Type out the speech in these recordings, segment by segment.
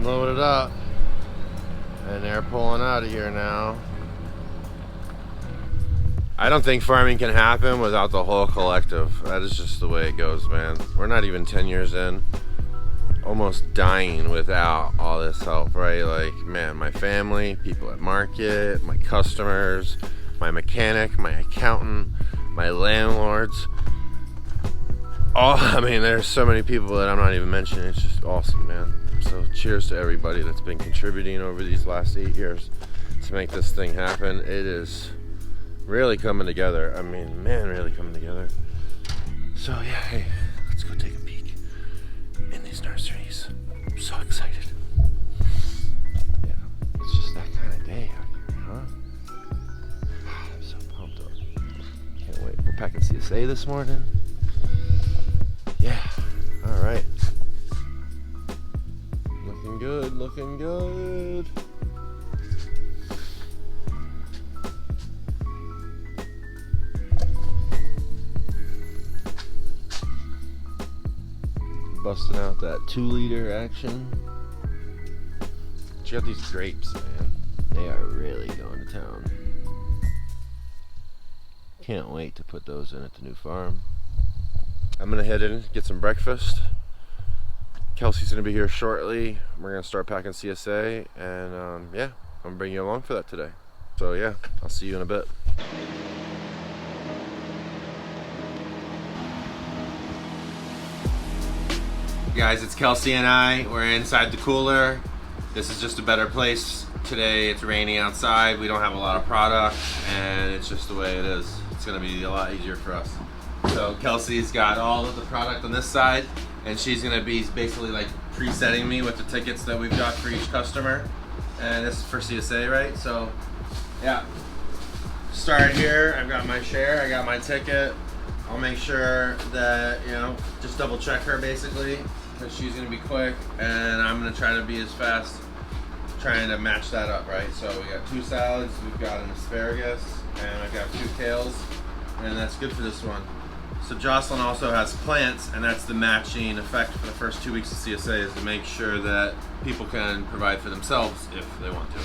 I'm loaded up. And they're pulling out of here now. I don't think farming can happen without the whole collective. That is just the way it goes, man. We're not even 10 years in. Almost dying without all this help, right? Like, man, my family, people at market, my customers, my mechanic, my accountant, my landlords. I mean, there's so many people that I'm not even mentioning. It's just awesome, man. So cheers to everybody that's been contributing over these last 8 years to make this thing happen. It is really coming together. I mean, man, really coming together. So yeah, hey, let's go take a peek in these nurseries. I'm so excited. Yeah, it's just that kind of day out here, huh? I'm so pumped up. Can't wait. We're packing CSA this morning. Yeah, all right. Looking good, looking good. Busting out that 2-liter action. Check out these grapes, man. They are really going to town. Can't wait to put those in at the new farm. I'm gonna head in, get some breakfast. Kelsey's gonna be here shortly. We're gonna start packing CSA, and yeah, I'm gonna bring you along for that today. So yeah, I'll see you in a bit. Guys, it's Kelsey and I. We're inside the cooler. This is just a better place. Today it's raining outside. We don't have a lot of product, and it's just the way it is. It's gonna be a lot easier for us. So Kelsey's got all of the product on this side, and she's gonna be basically like presetting me with the tickets that we've got for each customer. And this is for CSA, right? So yeah, start here. I've got my share, I got my ticket. I'll make sure that, you know, just double check her basically, because she's gonna be quick, and I'm gonna try to be as fast, trying to match that up, right? So we got 2 salads, we've got an asparagus, and I've got 2 kales, and that's good for this one. So Jocelyn also has plants, and that's the matching effect for the first 2 weeks of CSA, is to make sure that people can provide for themselves if they want to.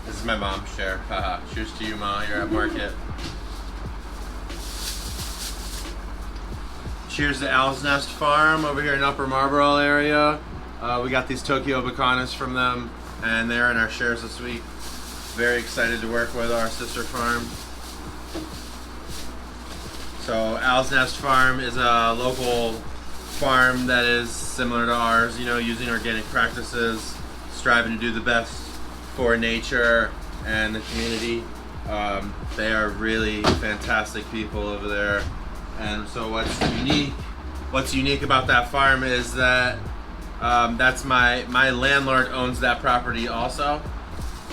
This is my mom's share. Haha. Cheers to you, Ma. You're at market. Cheers to Owl's Nest Farm over here in Upper Mardal area. We got these Tokyo Bacanas from them, and they're in our shares this week. Very excited to work with our sister farm. So Owl's Nest Farm is a local farm that is similar to ours, you know, using organic practices, striving to do the best for nature and the community. They are really fantastic people over there. And so what's unique about that farm is that that's my landlord owns that property also.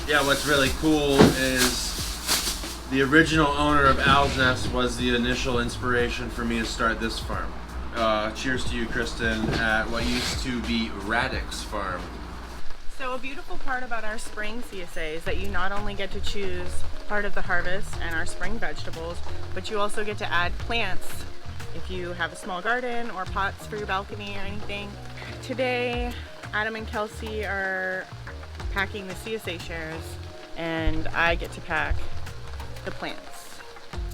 Yeah, what's really cool is the original owner of Owl's Nest was the initial inspiration for me to start this farm. Cheers to you, Kristen, at what used to be Radix Farm. So a beautiful part about our spring CSA is that you not only get to choose part of the harvest and our spring vegetables, but you also get to add plants if you have a small garden or pots for your balcony or anything. Today, Adam and Kelsey are packing the CSA shares, and I get to pack the plants.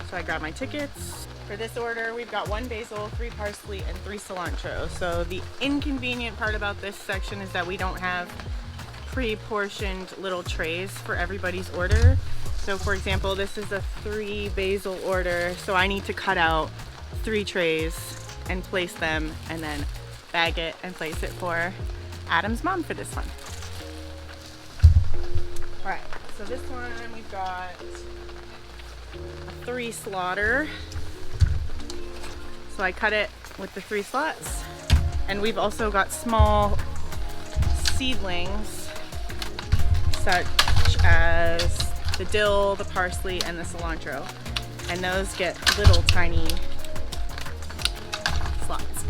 So I grab my tickets. For this order, we've got 1 basil, 3 parsley, and 3 cilantro. So the inconvenient part about this section is that we don't have pre-portioned little trays for everybody's order. So for example, this is a 3 basil order, so I need to cut out 3 trays and place them, and then bag it and place it for Adam's mom for this one. All right, so this one we've got a 3 slaughter. So I cut it with the 3 slots, and we've also got small seedlings such as the dill, the parsley, and the cilantro. And those get little tiny slots.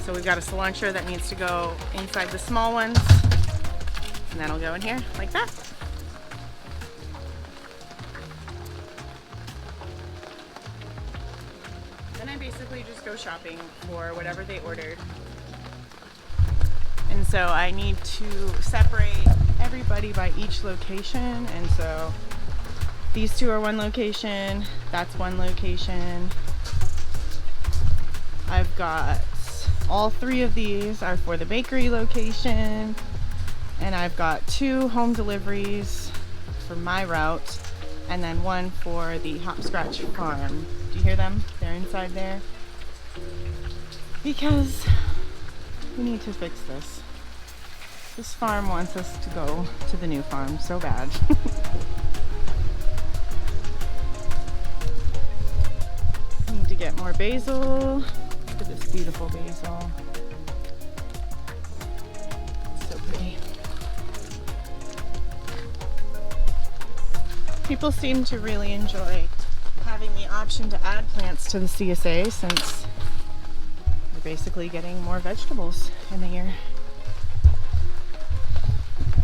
So we've got a cilantro that needs to go inside the small ones, and that'll go in here like that. Then I basically just go shopping for whatever they ordered. And so I need to separate everybody by each location, and so these two are one location, that's one location. I've got all three of these are for the bakery location, and I've got 2 home deliveries for my route, and then 1 for the Hopscotch Farm. Do you hear them? They're inside there. Because we need to fix this. This farm wants us to go to the new farm so bad. Need to get more basil. Look at this beautiful basil. So pretty. People seem to really enjoy having the option to add plants to the CSA since we're basically getting more vegetables in the year.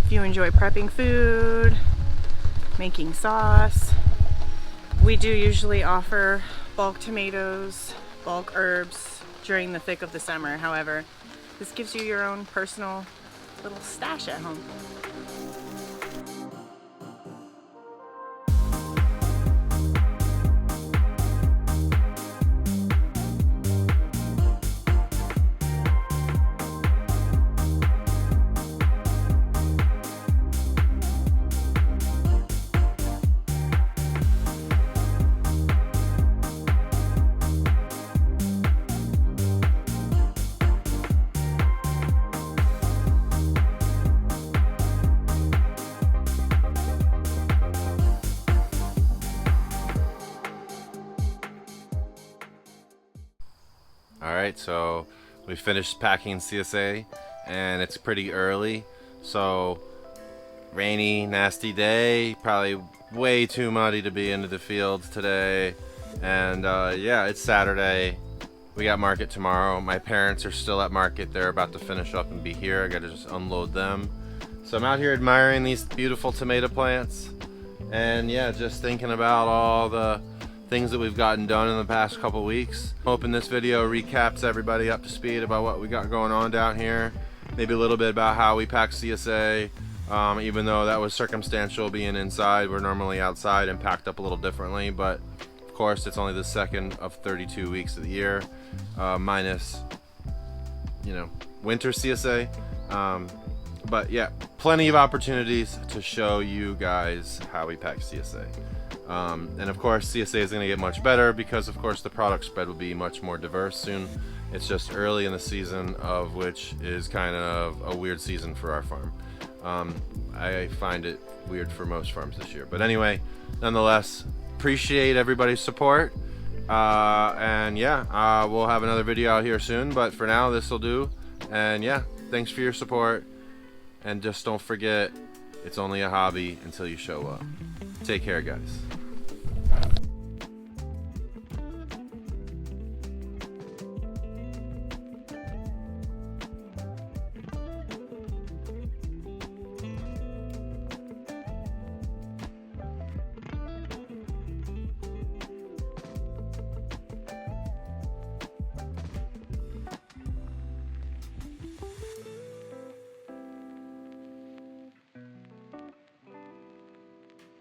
If you enjoy prepping food, making sauce, we do usually offer bulk tomatoes, bulk herbs during the thick of the summer. However, this gives you your own personal little stash at home. Alright, so we finished packing CSA and it's pretty early, so rainy, nasty day, probably way too muddy to be into the fields today, and yeah, it's Saturday. We got market tomorrow. My parents are still at market. They're about to finish up and be here. I gotta just unload them. So I'm out here admiring these beautiful tomato plants, and yeah, just thinking about all the things that we've gotten done in the past couple weeks. Hoping this video recaps everybody up to speed about what we got going on down here. Maybe a little bit about how we pack CSA, even though that was circumstantial being inside. We're normally outside and packed up a little differently, but of course it's only the second of 32 weeks of the year, minus, you know, winter CSA. But yeah, plenty of opportunities to show you guys how we pack CSA. And of course CSA is going to get much better because of course the product spread will be much more diverse soon. It's just early in the season, of which is kind of a weird season for our farm. I find it weird for most farms this year, but anyway, nonetheless, appreciate everybody's support, and yeah, we'll have another video out here soon, but for now this will do. And yeah, thanks for your support, and just don't forget, it's only a hobby until you show up. Take care, guys.